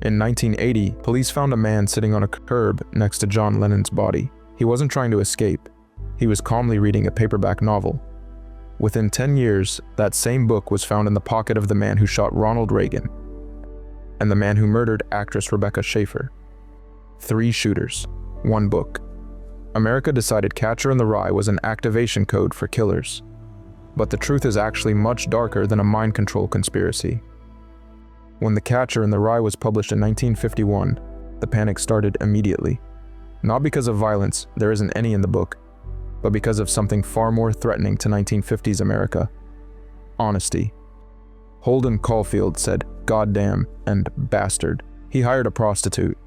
In 1980, police found a man sitting on a curb next to John Lennon's body. He wasn't trying to escape. He was calmly reading a paperback novel. Within 10 years, that same book was found in the pocket of the man who shot Ronald Reagan and the man who murdered actress Rebecca Schaeffer. 3 shooters, 1 book. America decided Catcher in the Rye was an activation code for killers. But the truth is actually much darker than a mind control conspiracy. When The Catcher in the Rye was published in 1951, the panic started immediately. Not because of violence, there isn't any in the book, but because of something far more threatening to 1950s America: honesty. Holden Caulfield said "goddamn" and "bastard." He hired a prostitute.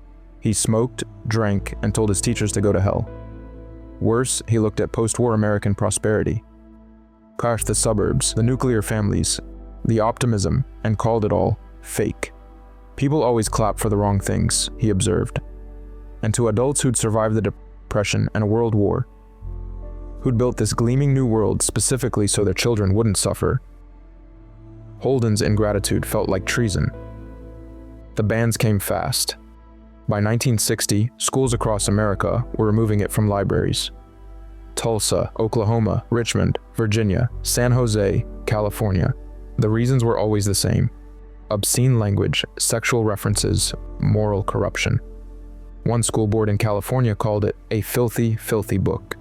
He smoked, drank, and told his teachers to go to hell. Worse, he looked at post-war American prosperity, crashed the suburbs, the nuclear families, the optimism, and called it all fake. People always clap for the wrong things, he observed. And to adults who'd survived the Depression and a world war, who'd built this gleaming new world specifically so their children wouldn't suffer, Holden's ingratitude felt like treason. The bans came fast. By 1960, schools across America were removing it from libraries. Tulsa, Oklahoma, Richmond, Virginia, San Jose, California. The reasons were always the same: obscene language, sexual references, moral corruption. One school board in California called it a filthy, filthy book.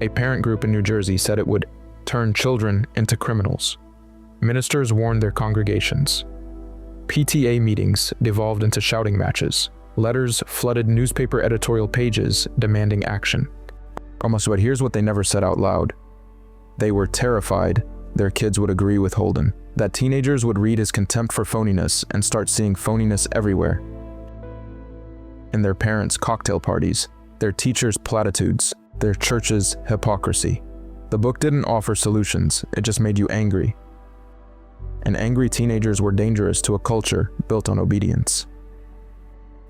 A parent group in New Jersey said it would turn children into criminals. Ministers warned their congregations. PTA meetings devolved into shouting matches. Letters flooded newspaper editorial pages demanding action. But here's what they never said out loud. They were terrified their kids would agree with Holden, that teenagers would read his contempt for phoniness and start seeing phoniness everywhere. In their parents' cocktail parties, their teachers' platitudes, their church's hypocrisy. The book didn't offer solutions, it just made you angry. And angry teenagers were dangerous to a culture built on obedience.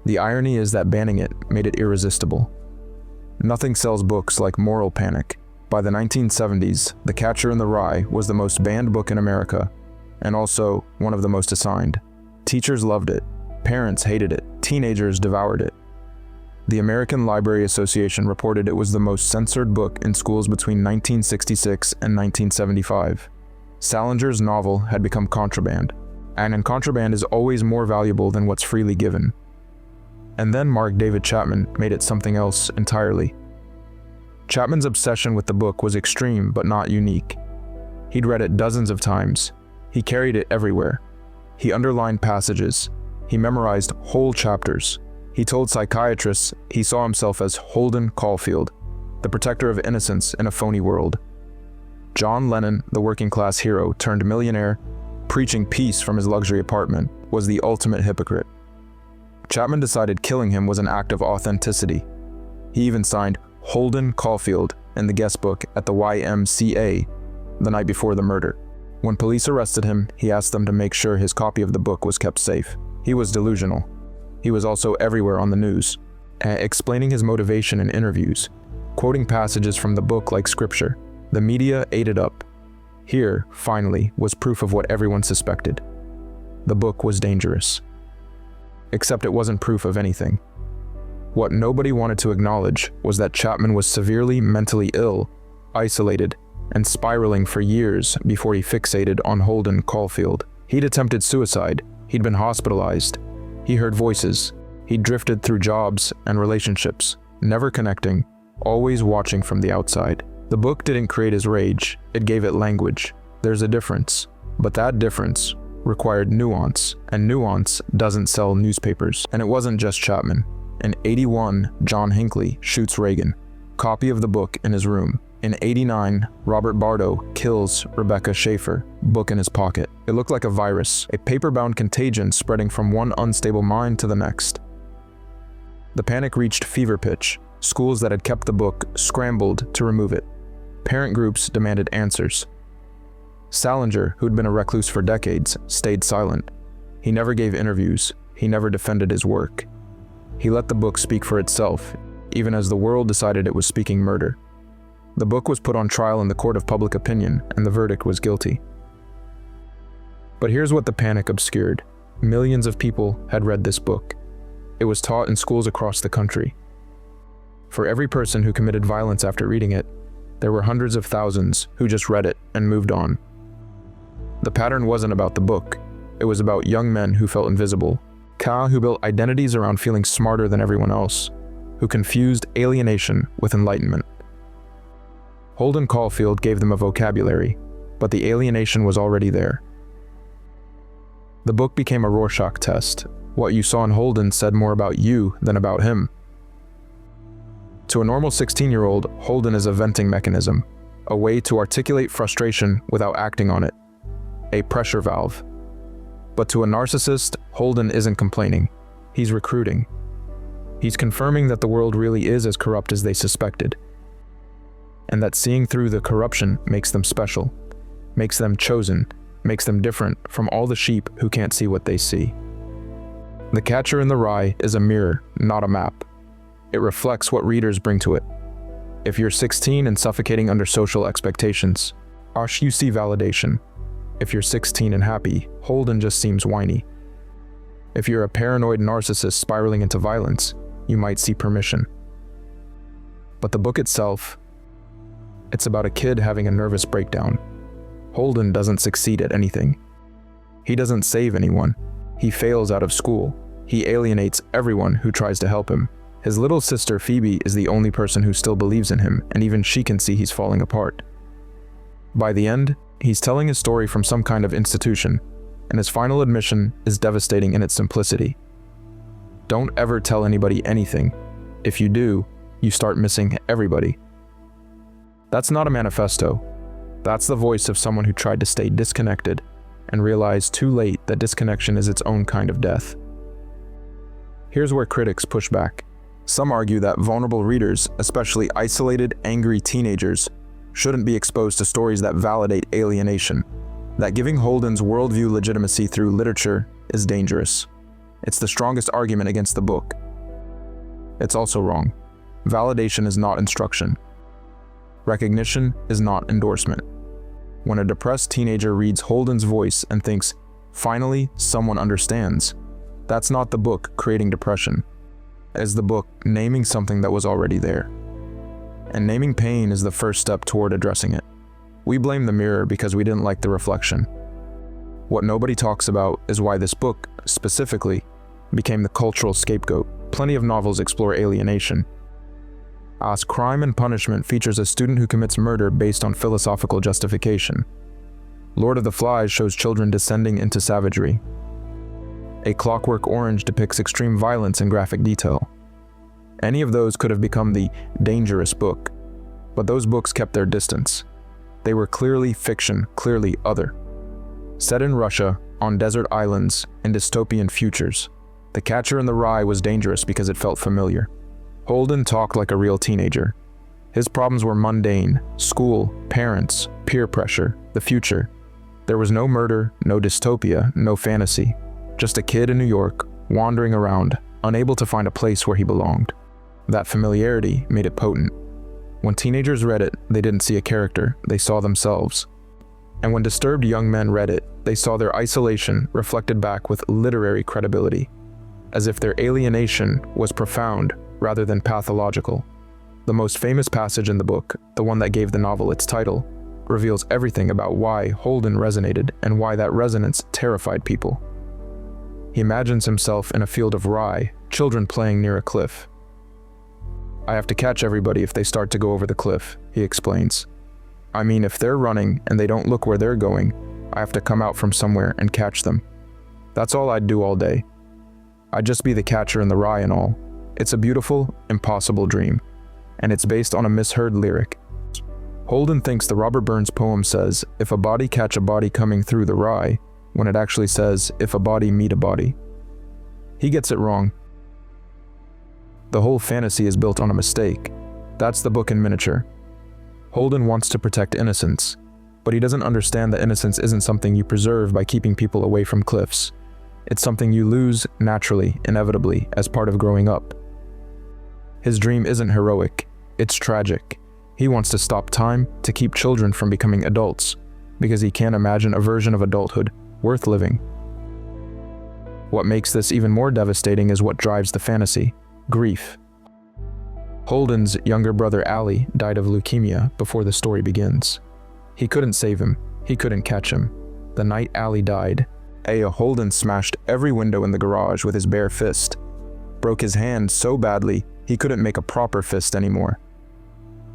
The irony is that banning it made it irresistible. Nothing sells books like Moral Panic. By the 1970s, The Catcher in the Rye was the most banned book in America, and also one of the most assigned. Teachers loved it, parents hated it, teenagers devoured it. The American Library Association reported it was the most censored book in schools between 1966 and 1975. Salinger's novel had become contraband, and contraband is always more valuable than what's freely given. And then Mark David Chapman made it something else entirely. Chapman's obsession with the book was extreme but not unique. He'd read it dozens of times. He carried it everywhere. He underlined passages. He memorized whole chapters. He told psychiatrists he saw himself as Holden Caulfield, the protector of innocence in a phony world. John Lennon, the working-class hero turned millionaire, preaching peace from his luxury apartment, was the ultimate hypocrite. Chapman decided killing him was an act of authenticity. He even signed Holden Caulfield in the guest book at the YMCA the night before the murder. When police arrested him, he asked them to make sure his copy of the book was kept safe. He was delusional. He was also everywhere on the news, explaining his motivation in interviews, quoting passages from the book like scripture. The media ate it up. Here, finally, was proof of what everyone suspected. The book was dangerous. Except it wasn't proof of anything. What nobody wanted to acknowledge was that Chapman was severely mentally ill, isolated, and spiraling for years before he fixated on Holden Caulfield. He'd attempted suicide. He'd been hospitalized. He heard voices. He drifted through jobs and relationships, never connecting, always watching from the outside. The book didn't create his rage, it gave it language. There's a difference, but that difference required nuance, and nuance doesn't sell newspapers. And it wasn't just Chapman. In 81, John Hinckley shoots Reagan. Copy of the book in his room. In 89, Robert Bardo kills Rebecca Schaeffer, book in his pocket. It looked like a virus, a paper-bound contagion spreading from one unstable mind to the next. The panic reached fever pitch. Schools that had kept the book scrambled to remove it. Parent groups demanded answers. Salinger, who'd been a recluse for decades, stayed silent. He never gave interviews. He never defended his work. He let the book speak for itself, even as the world decided it was speaking murder. The book was put on trial in the court of public opinion, and the verdict was guilty. But here's what the panic obscured. Millions of people had read this book. It was taught in schools across the country. For every person who committed violence after reading it, there were hundreds of thousands who just read it and moved on. The pattern wasn't about the book. It was about young men who felt invisible, who built identities around feeling smarter than everyone else, who confused alienation with enlightenment. Holden Caulfield gave them a vocabulary, but the alienation was already there. The book became a Rorschach test. What you saw in Holden said more about you than about him. To a normal 16-year-old, Holden is a venting mechanism, a way to articulate frustration without acting on it, a pressure valve. But to a narcissist, Holden isn't complaining. He's recruiting. He's confirming that the world really is as corrupt as they suspected, and that seeing through the corruption makes them special, makes them chosen, makes them different from all the sheep who can't see what they see. The Catcher in the Rye is a mirror, not a map. It reflects what readers bring to it. If you're 16 and suffocating under social expectations, you see validation. If you're 16 and happy, Holden just seems whiny. If you're a paranoid narcissist spiraling into violence, you might see permission. But the book itself, it's about a kid having a nervous breakdown. Holden doesn't succeed at anything. He doesn't save anyone. He fails out of school. He alienates everyone who tries to help him. His little sister Phoebe is the only person who still believes in him, and even she can see he's falling apart. By the end, he's telling his story from some kind of institution, and his final admission is devastating in its simplicity. Don't ever tell anybody anything. If you do, you start missing everybody. That's not a manifesto. That's the voice of someone who tried to stay disconnected and realized too late that disconnection is its own kind of death. Here's where critics push back. Some argue that vulnerable readers, especially isolated, angry teenagers, shouldn't be exposed to stories that validate alienation, that giving Holden's worldview legitimacy through literature is dangerous. It's the strongest argument against the book. It's also wrong. Validation is not instruction. Recognition is not endorsement. When a depressed teenager reads Holden's voice and thinks, "Finally, someone understands," that's not the book creating depression. It's the book naming something that was already there. And naming pain is the first step toward addressing it. We blame the mirror because we didn't like the reflection. What nobody talks about is why this book, specifically, became the cultural scapegoat. Plenty of novels explore alienation. As Crime and Punishment features a student who commits murder based on philosophical justification. Lord of the Flies shows children descending into savagery. A Clockwork Orange depicts extreme violence in graphic detail. Any of those could have become the dangerous book, but those books kept their distance. They were clearly fiction, clearly other. Set in Russia, on desert islands, in dystopian futures, The Catcher in the Rye was dangerous because it felt familiar. Holden talked like a real teenager. His problems were mundane: school, parents, peer pressure, the future. There was no murder, no dystopia, no fantasy. Just a kid in New York, wandering around, unable to find a place where he belonged. That familiarity made it potent. When teenagers read it, they didn't see a character, they saw themselves. And when disturbed young men read it, they saw their isolation reflected back with literary credibility, as if their alienation was profound rather than pathological. The most famous passage in the book, the one that gave the novel its title, reveals everything about why Holden resonated and why that resonance terrified people. He imagines himself in a field of rye, children playing near a cliff. "I have to catch everybody if they start to go over the cliff," he explains. "I mean, if they're running and they don't look where they're going, I have to come out from somewhere and catch them. That's all I'd do all day. I'd just be the catcher in the rye and all. It's a beautiful, impossible dream, and it's based on a misheard lyric." Holden thinks the Robert Burns poem says, "If a body catch a body coming through the rye," when it actually says, "If a body meet a body." He gets it wrong. The whole fantasy is built on a mistake. That's the book in miniature. Holden wants to protect innocence, but he doesn't understand that innocence isn't something you preserve by keeping people away from cliffs. It's something you lose naturally, inevitably, as part of growing up. His dream isn't heroic, it's tragic. He wants to stop time to keep children from becoming adults, because he can't imagine a version of adulthood worth living. What makes this even more devastating is what drives the fantasy: grief. Holden's younger brother Ali died of leukemia before the story begins. He couldn't save him. He couldn't catch him. The night Ali died, Holden smashed every window in the garage with his bare fist. Broke his hand so badly, he couldn't make a proper fist anymore.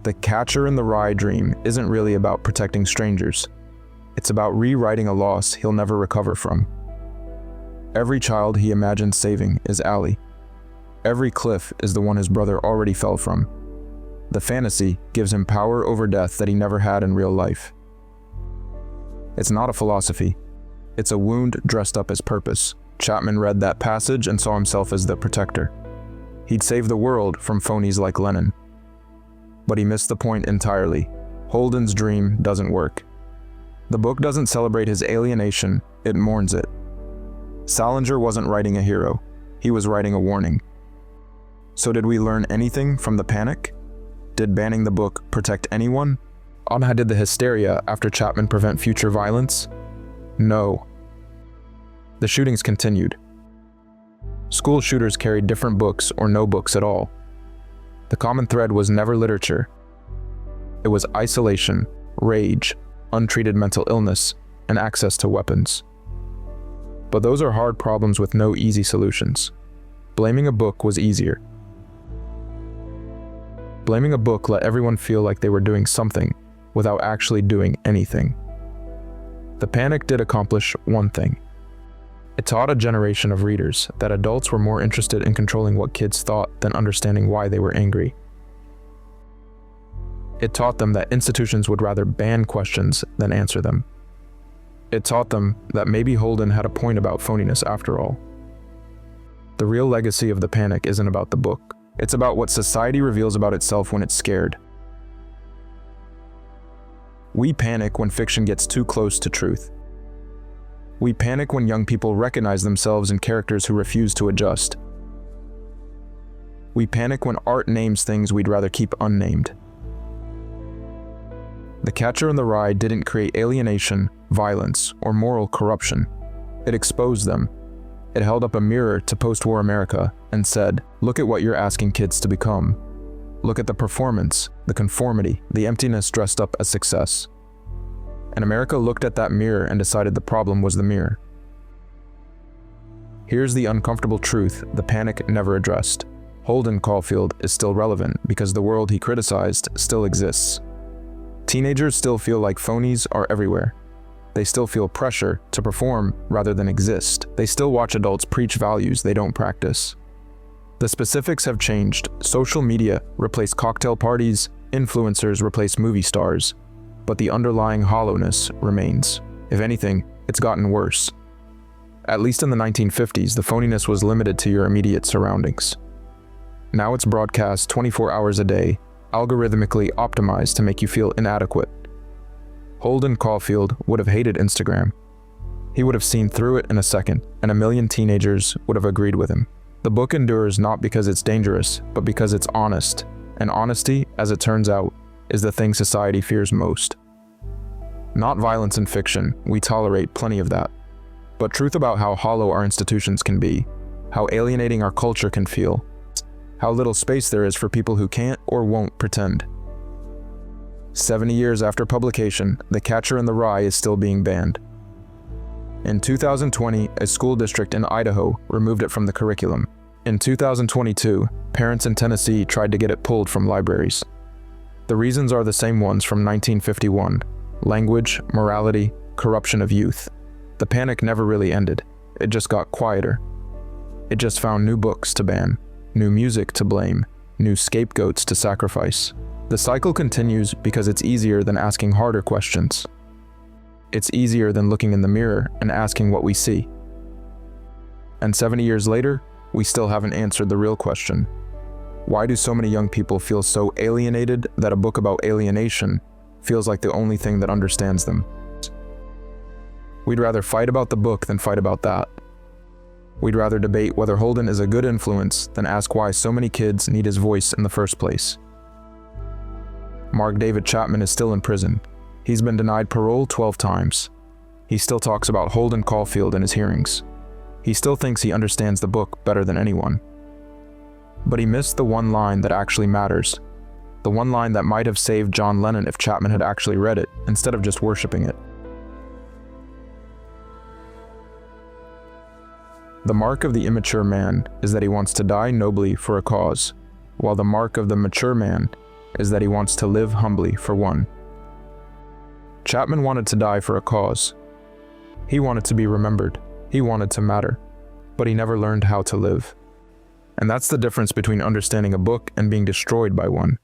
The Catcher in the Rye dream isn't really about protecting strangers. It's about rewriting a loss he'll never recover from. Every child he imagined saving is Ali. Every cliff is the one his brother already fell from. The fantasy gives him power over death that he never had in real life. It's not a philosophy. It's a wound dressed up as purpose. Chapman read that passage and saw himself as the protector. He'd save the world from phonies like Lenin. But he missed the point entirely. Holden's dream doesn't work. The book doesn't celebrate his alienation, it mourns it. Salinger wasn't writing a hero, he was writing a warning. So did we learn anything from the panic? Did banning the book protect anyone? How did the hysteria after Chapman prevent future violence? No. The shootings continued. School shooters carried different books or no books at all. The common thread was never literature. It was isolation, rage, untreated mental illness, and access to weapons. But those are hard problems with no easy solutions. Blaming a book was easier. Blaming a book let everyone feel like they were doing something without actually doing anything. The panic did accomplish one thing. It taught a generation of readers that adults were more interested in controlling what kids thought than understanding why they were angry. It taught them that institutions would rather ban questions than answer them. It taught them that maybe Holden had a point about phoniness after all. The real legacy of the panic isn't about the book. It's about what society reveals about itself when it's scared. We panic when fiction gets too close to truth. We panic when young people recognize themselves in characters who refuse to adjust. We panic when art names things we'd rather keep unnamed. The Catcher in the Rye didn't create alienation, violence, or moral corruption. It exposed them. It held up a mirror to post-war America and said, "Look at what you're asking kids to become. Look at the performance, the conformity, the emptiness dressed up as success." And America looked at that mirror and decided the problem was the mirror. Here's the uncomfortable truth the panic never addressed. Holden Caulfield is still relevant because the world he criticized still exists. Teenagers still feel like phonies are everywhere. They still feel pressure to perform rather than exist. They still watch adults preach values they don't practice. The specifics have changed. Social media replaced cocktail parties, influencers replaced movie stars, but the underlying hollowness remains. If anything, it's gotten worse. At least in the 1950s, the phoniness was limited to your immediate surroundings. Now it's broadcast 24 hours a day, algorithmically optimized to make you feel inadequate. Holden Caulfield would have hated Instagram. He would have seen through it in a second, and a million teenagers would have agreed with him. The book endures not because it's dangerous, but because it's honest. And honesty, as it turns out, is the thing society fears most. Not violence in fiction, we tolerate plenty of that. But truth about how hollow our institutions can be, how alienating our culture can feel, how little space there is for people who can't or won't pretend. 70 years after publication, The Catcher in the Rye is still being banned. In 2020, a school district in Idaho removed it from the curriculum. In 2022, parents in Tennessee tried to get it pulled from libraries. The reasons are the same ones from 1951: language, morality, corruption of youth. The panic never really ended. It just got quieter. It just found new books to ban, new music to blame, new scapegoats to sacrifice. The cycle continues because it's easier than asking harder questions. It's easier than looking in the mirror and asking what we see. And 70 years later, we still haven't answered the real question. Why do so many young people feel so alienated that a book about alienation feels like the only thing that understands them? We'd rather fight about the book than fight about that. We'd rather debate whether Holden is a good influence than ask why so many kids need his voice in the first place. Mark David Chapman is still in prison. He's been denied parole 12 times. He still talks about Holden Caulfield in his hearings. He still thinks he understands the book better than anyone. But he missed the one line that actually matters. The one line that might have saved John Lennon if Chapman had actually read it, instead of just worshipping it. The mark of the immature man is that he wants to die nobly for a cause, while the mark of the mature man is that he wants to live humbly for one. Chapman wanted to die for a cause. He wanted to be remembered. He wanted to matter. But he never learned how to live. And that's the difference between understanding a book and being destroyed by one.